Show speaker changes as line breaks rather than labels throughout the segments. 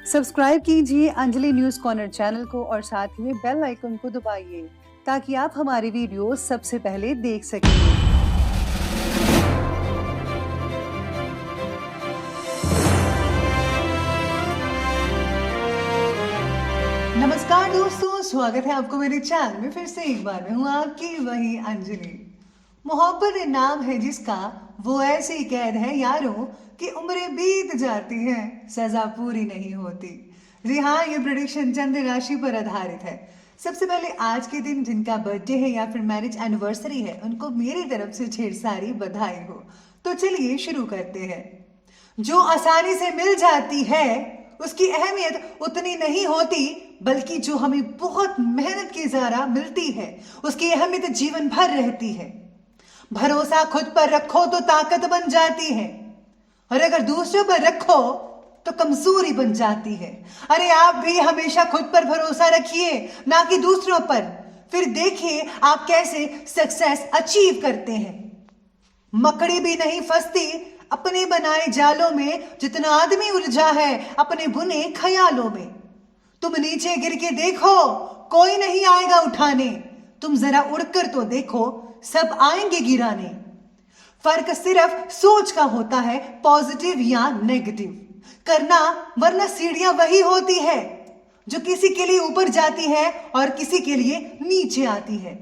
Subscribe कीजिए Anjali news corner channel को और साथ ही बेल आइकन को दबाइए ताकि आप हमारी वीडियो सबसे पहले देख सकें। नमस्कार दोस्तों, स्वागत है आपको मेरे चैनल में। फिर से एक बार मैं हूँ आपकी वही अंजलि। मोहब्बत नाम है जिसका, वो ऐसी कैद है यारों कि उम्रें बीत जाती हैं, सजा पूरी नहीं होती। जी हाँ, ये प्रेडिक्शन चंद्र राशि पर आधारित है। सबसे पहले आज के दिन जिनका बर्थडे है या फिर मैरिज एनिवर्सरी है, उनको मेरी तरफ से ढेर सारी बधाई हो। तो चलिए शुरू करते हैं। जो आसानी से मिल जाती है उसकी अहमियत उतनी नहीं होती, बल्कि जो हमें बहुत मेहनत के ज़रा मिलती है उसकी अहमियत जीवन भर रहती है। भरोसा खुद पर रखो तो ताकत बन जाती है, और अगर दूसरों पर रखो तो कमजोरी बन जाती है। अरे आप भी हमेशा खुद पर भरोसा रखिए, ना कि दूसरों पर। फिर देखिए आप कैसे सक्सेस अचीव करते हैं। मकड़ी भी नहीं फंसती अपने बनाए जालों में, जितना आदमी उलझा है अपने बुने ख्यालों में। तुम नीचे गिर के देखो, कोई नहीं आएगा उठाने। तुम जरा उड़कर तो देखो, सब आएंगे गिराने। फर्क सिर्फ सोच का होता है, पॉजिटिव या नेगेटिव करना, वरना सीढ़ियां वही होती है जो किसी के लिए ऊपर जाती है और किसी के लिए नीचे आती है।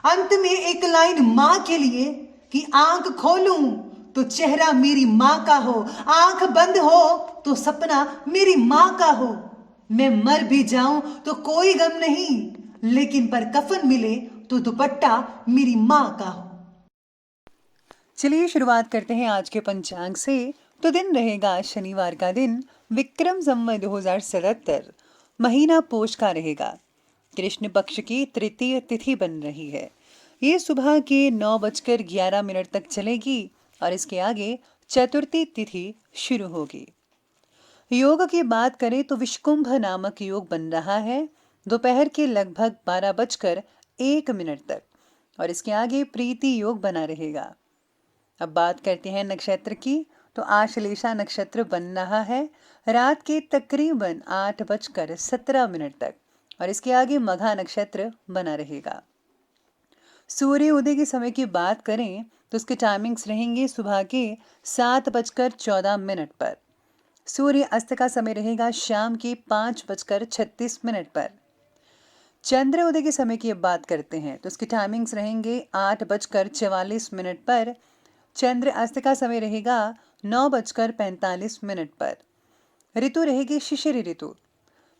अंत में एक लाइन मां के लिए कि आंख खोलूं तो चेहरा मेरी मां का हो, आंख बंद हो तो सपना मेरी मां का हो। मैं मर भी जाऊं तो कोई गम नहीं, लेकिन पर कफन मिले तो दुपट्टा मेरी मां का हो। चलिए शुरुआत करते हैं आज के पंचांग से। तो दिन रहेगा शनिवार का दिन, विक्रम संवत 2077, महीना पोष का रहेगा। कृष्ण पक्ष की तृतीय तिथि बन रही है। ये सुबह के 9:11 तक चलेगी और इसके आगे चतुर्थी तिथि शुरू होगी। योग की बात करें तो विषकुंभ नामक योग बन रहा है दोपहर के लगभग 12:01 तक, और इसके आगे प्रीति योग बना रहेगा। अब बात करते हैं नक्षत्र की। तो आश्लेषा नक्षत्र बन रहा है रात के तकरीबन 8:17 तक, और इसके आगे मघा नक्षत्र बना रहेगा। सूर्य उदय के समय की बात करें तो उसके टाइमिंग्स रहेंगे सुबह के 7:14 पर। सूर्य अस्त का समय रहेगा शाम के 5:36 पर। चंद्र उदय के समय की बात करते हैं तो उसके टाइमिंग्स रहेंगे 8:44 पर। चंद्र अस्त का समय रहेगा 9:45 पर। ऋतु रहेगी शिशिर ऋतु।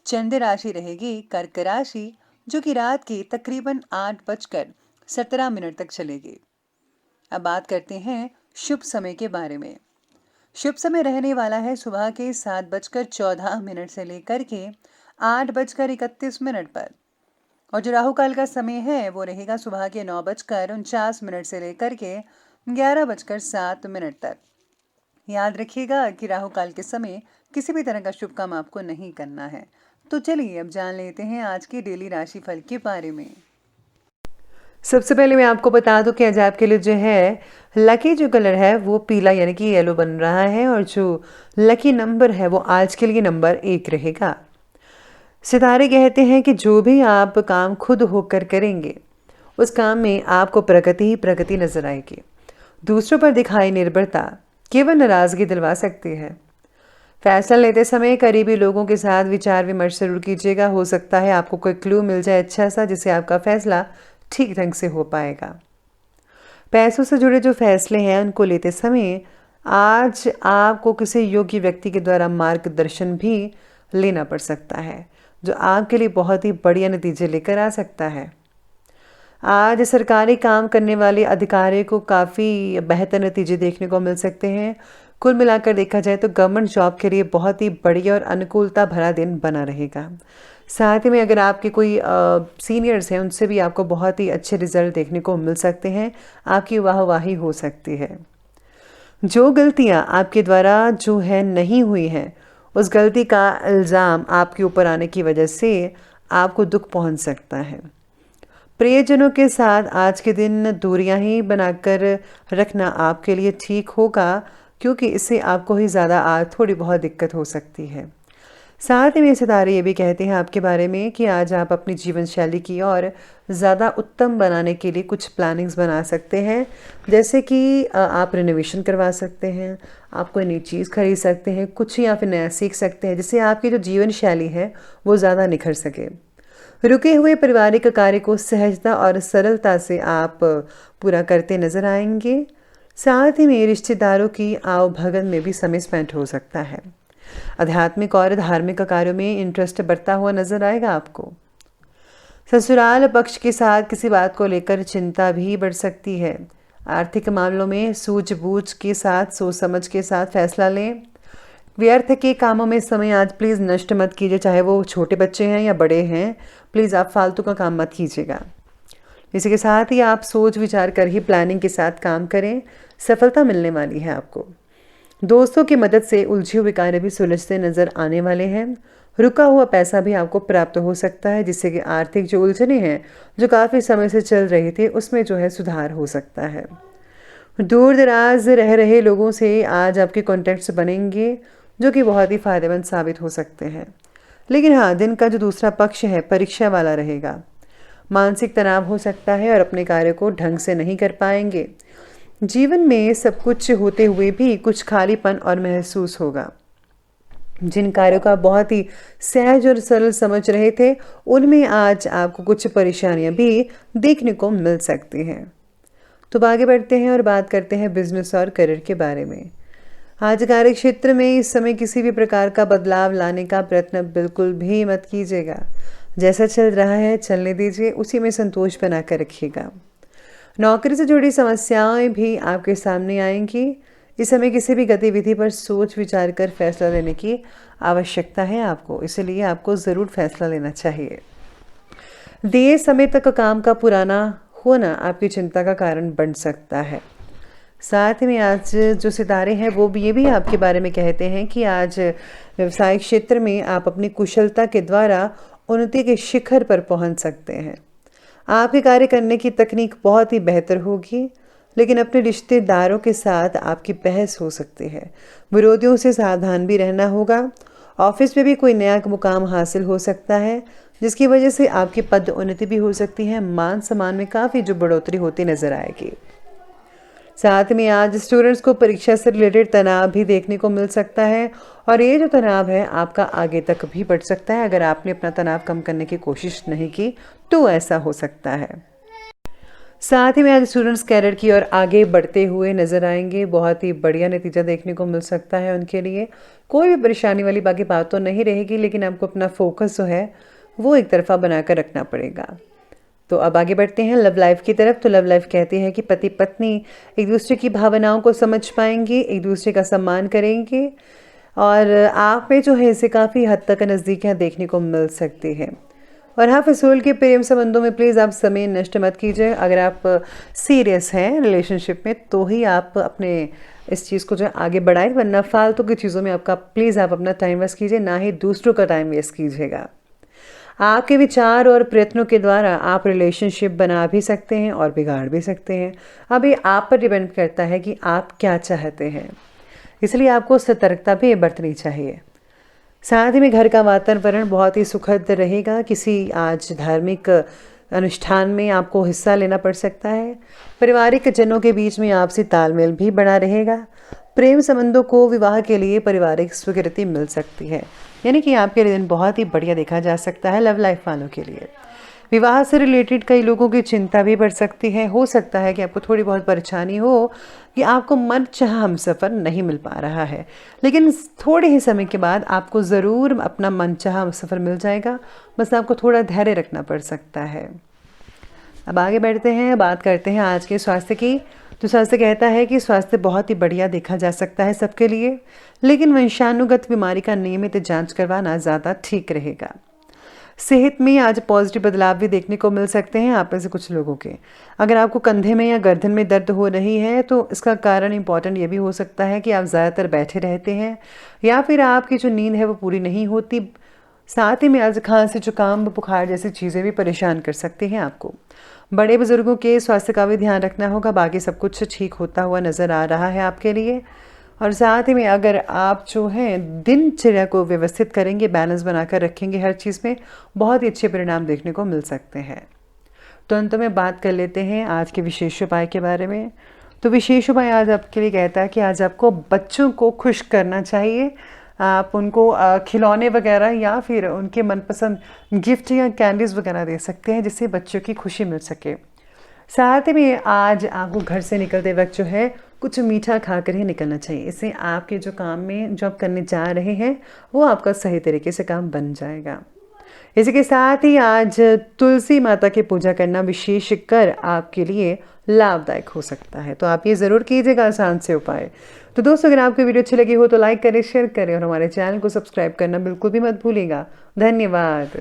चंद्र राशि रहेगी कर्क राशि, जो कि रात के तकरीबन 8:17 तक चलेगी। अब बात करते हैं शुभ समय के बारे में। शुभ समय रहने वाला है सुबह के 7:14 से लेकर के 8:31 पर, और जो राहु काल का समय है वो रहेगा सुबह के 9:49 से लेकर के 11:07 तक। याद रखिएगा कि राहु काल के समय किसी भी तरह का शुभ काम आपको नहीं करना है। तो चलिए अब जान लेते हैं आज के डेली राशिफल के बारे में। सबसे पहले मैं आपको बता दूं कि आज आपके लिए जो है लकी जो कलर है वो पीला यानी कि येलो बन रहा है, और जो लकी नंबर है वो आज के लिए नंबर 1 रहेगा। सितारे कहते हैं कि जो भी आप काम खुद होकर करेंगे उस काम में आपको प्रगति ही प्रगति नजर आएगी। दूसरों पर दिखाई निर्भरता केवल नाराजगी दिलवा सकती है। फैसला लेते समय करीबी लोगों के साथ विचार विमर्श जरूर कीजिएगा। हो सकता है आपको कोई क्लू मिल जाए अच्छा सा, जिससे आपका फैसला ठीक ढंग से हो पाएगा। पैसों से जुड़े जो फैसले हैं उनको लेते समय आज आपको किसी योग्य व्यक्ति के द्वारा मार्गदर्शन भी लेना पड़ सकता है, जो आपके लिए बहुत ही बढ़िया नतीजे लेकर आ सकता है। आज सरकारी काम करने वाले अधिकारियों को काफ़ी बेहतर नतीजे देखने को मिल सकते हैं। कुल मिलाकर देखा जाए तो गवर्नमेंट जॉब के लिए बहुत ही बढ़िया और अनुकूलता भरा दिन बना रहेगा। साथ ही में अगर आपके कोई सीनियर्स हैं उनसे भी आपको बहुत ही अच्छे रिजल्ट देखने को मिल सकते हैं, आपकी वाहवाही हो सकती है। जो गलतियां आपके द्वारा जो है नहीं हुई हैं, उस गलती का इल्ज़ाम आपके ऊपर आने की वजह से आपको दुख पहुंच सकता है। प्रियजनों के साथ आज के दिन दूरियां ही बनाकर रखना आपके लिए ठीक होगा, क्योंकि इससे आपको ही ज़्यादा थोड़ी बहुत दिक्कत हो सकती है।
साथ ही में सितारे ये भी कहते हैं आपके बारे में कि आज आप अपनी जीवन शैली की और ज़्यादा उत्तम बनाने के लिए कुछ प्लानिंग्स बना सकते हैं। जैसे कि आप रिनोवेशन करवा सकते हैं, आप कोई नई चीज़ खरीद सकते हैं, कुछ या फिर नया सीख सकते हैं, जिससे आपकी जो जीवन शैली है वो ज़्यादा निखर सके। रुके हुए पारिवारिक कार्य को सहजता और सरलता से आप पूरा करते नजर आएंगे। साथ ही में रिश्तेदारों की आवभगत में भी समय स्पेंड हो सकता है। आध्यात्मिक और धार्मिक कार्यों में इंटरेस्ट बढ़ता हुआ नजर आएगा आपको। ससुराल पक्ष के साथ किसी बात को लेकर चिंता भी बढ़ सकती है। आर्थिक मामलों में सूझबूझ के साथ, सोच समझ के साथ फैसला लें। व्यर्थ के कामों में समय आज प्लीज़ नष्ट मत कीजिए, चाहे वो छोटे बच्चे हैं या बड़े हैं। प्लीज़ आप फालतू का काम मत कीजिएगा। इसी के साथ ही आप सोच विचार कर ही प्लानिंग के साथ काम करें, सफलता मिलने वाली है आपको। दोस्तों की मदद से उलझे हुए कार्य भी सुलझते नजर आने वाले हैं। रुका हुआ पैसा भी आपको प्राप्त हो सकता है, जिससे कि आर्थिक जो उलझने हैं जो काफ़ी समय से चल रहे थे उसमें जो है सुधार हो सकता है। दूर दराज रह रहे लोगों से आज आपके कॉन्टैक्ट्स बनेंगे जो कि बहुत ही फायदेमंद साबित हो सकते हैं। लेकिन हाँ, दिन का जो दूसरा पक्ष है परीक्षा वाला रहेगा। मानसिक तनाव हो सकता है और अपने कार्य को ढंग से नहीं कर पाएंगे। जीवन में सब कुछ होते हुए भी कुछ खालीपन और महसूस होगा। जिन कार्यों का बहुत ही सहज और सरल समझ रहे थे उनमें आज आपको कुछ परेशानियां भी देखने को मिल सकती हैं। तो आगे बढ़ते हैं और बात करते हैं बिजनेस और करियर के बारे में। आज कार्य क्षेत्र में इस समय किसी भी प्रकार का बदलाव लाने का प्रयत्न बिल्कुल भी मत कीजिएगा। जैसा चल रहा है चलने दीजिए, उसी में संतोष बनाकर रखिएगा। नौकरी से जुड़ी समस्याएं भी आपके सामने आएंगी। इस समय किसी भी गतिविधि पर सोच विचार कर फैसला लेने की आवश्यकता है आपको, इसलिए आपको ज़रूर फैसला लेना चाहिए। देर समय तक काम का पुराना होना आपकी चिंता का कारण बन सकता है। साथ में आज जो सितारे हैं वो भी ये भी आपके बारे में कहते हैं कि आज व्यवसायिक क्षेत्र में आप अपनी कुशलता के द्वारा उन्नति के शिखर पर पहुंच सकते हैं। आपके कार्य करने की तकनीक बहुत ही बेहतर होगी, लेकिन अपने रिश्तेदारों के साथ आपकी बहस हो सकती है। विरोधियों से सावधान भी रहना होगा। ऑफिस में भी कोई नया मुकाम हासिल हो सकता है, जिसकी वजह से आपकी पद उन्नति भी हो सकती है। मान सम्मान में काफ़ी जो बढ़ोतरी होती नजर आएगी। साथ में आज स्टूडेंट्स को परीक्षा से रिलेटेड तनाव भी देखने को मिल सकता है और ये जो तनाव है आपका आगे तक भी बढ़ सकता है। अगर आपने अपना तनाव कम करने की कोशिश नहीं की तो ऐसा हो सकता है। साथ ही में आज स्टूडेंट्स कैरियर की ओर आगे बढ़ते हुए नजर आएंगे। बहुत ही बढ़िया नतीजा देखने को मिल सकता है उनके लिए। कोई भी परेशानी वाली बाकी बात तो नहीं रहेगी, लेकिन आपको अपना फोकस जो है वो एक तरफा बनाकर रखना पड़ेगा। तो अब आगे बढ़ते हैं लव लाइफ की तरफ। तो लव लाइफ कहती है कि पति पत्नी एक दूसरे की भावनाओं को समझ पाएंगे, एक दूसरे का सम्मान करेंगे और आप में जो है इसे काफ़ी हद तक नज़दीकियाँ देखने को मिल सकती है। और हाँ, फिजूल के प्रेम संबंधों में प्लीज़ आप समय नष्ट मत कीजिए। अगर आप सीरियस हैं रिलेशनशिप में तो ही आप अपने इस चीज़ को जो है आगे बढ़ाएं, वरना फालतू की चीज़ों में आपका प्लीज़ आप अपना टाइम वेस्ट कीजिए, ना ही दूसरों का टाइम वेस्ट कीजिएगा। आपके विचार और प्रयत्नों के द्वारा आप रिलेशनशिप बना भी सकते हैं और बिगाड़ भी सकते हैं। अब ये आप पर डिपेंड करता है कि आप क्या चाहते हैं, इसलिए आपको सतर्कता भी बरतनी चाहिए। साथ ही में घर का वातावरण बहुत ही सुखद रहेगा। किसी आज धार्मिक अनुष्ठान में आपको हिस्सा लेना पड़ सकता है। पारिवारिक जनों के बीच में आपसी तालमेल भी बना रहेगा। प्रेम संबंधों को विवाह के लिए पारिवारिक स्वीकृति मिल सकती है, यानी कि आपके दिन बहुत ही बढ़िया देखा जा सकता है लव लाइफ वालों के लिए। विवाह से रिलेटेड कई लोगों की चिंता भी बढ़ सकती है। हो सकता है कि आपको थोड़ी बहुत परेशानी हो कि आपको मनचाहा हमसफ़र नहीं मिल पा रहा है, लेकिन थोड़े ही समय के बाद आपको ज़रूर अपना मनचाहा हमसफ़र मिल जाएगा। बस आपको थोड़ा धैर्य रखना पड़ सकता है। अब आगे बढ़ते हैं, बात करते हैं आज के स्वास्थ्य की। तो स्वास्थ्य कहता है कि स्वास्थ्य बहुत ही बढ़िया देखा जा सकता है सबके लिए, लेकिन वंशानुगत बीमारी का नियमित जांच करवाना ज़्यादा ठीक रहेगा। सेहत में आज पॉजिटिव बदलाव भी देखने को मिल सकते हैं आप में से कुछ लोगों के। अगर आपको कंधे में या गर्दन में दर्द हो रही है तो इसका कारण इम्पॉर्टेंट ये भी हो सकता है कि आप ज़्यादातर बैठे रहते हैं या फिर आपकी जो नींद है वो पूरी नहीं होती। साथ ही में आज खांसी, जुकाम, बुखार जैसी चीज़ें भी परेशान कर सकती हैं आपको। बड़े बुजुर्गों के स्वास्थ्य का भी ध्यान रखना होगा। बाकी सब कुछ ठीक होता हुआ नज़र आ रहा है आपके लिए। और साथ ही में अगर आप जो है दिनचर्या को व्यवस्थित करेंगे, बैलेंस बनाकर रखेंगे हर चीज़ में, बहुत ही अच्छे परिणाम देखने को मिल सकते हैं। तो अंत में बात कर लेते हैं आज के विशेष उपाय के बारे में। तो विशेष उपाय आज आपके लिए कहता है कि आज आपको बच्चों को खुश करना चाहिए। आप उनको खिलौने वगैरह या फिर उनके मनपसंद गिफ्ट या कैंडीज़ वगैरह दे सकते हैं, जिससे बच्चों की खुशी मिल सके। साथ में आज आपको घर से निकलते वक्त जो है कुछ मीठा खाकर ही निकलना चाहिए। इससे आपके जो काम में जो आप करने जा रहे हैं वो आपका सही तरीके से काम बन जाएगा। इसी के साथ ही आज तुलसी माता की पूजा करना विशेष कर आपके लिए लाभदायक हो सकता है। तो आप ये ज़रूर कीजिएगा आसान से उपाय। तो दोस्तों, अगर आपको वीडियो अच्छी लगी हो तो लाइक करें, शेयर करें और हमारे चैनल को सब्सक्राइब करना बिल्कुल भी मत भूलिएगा। धन्यवाद।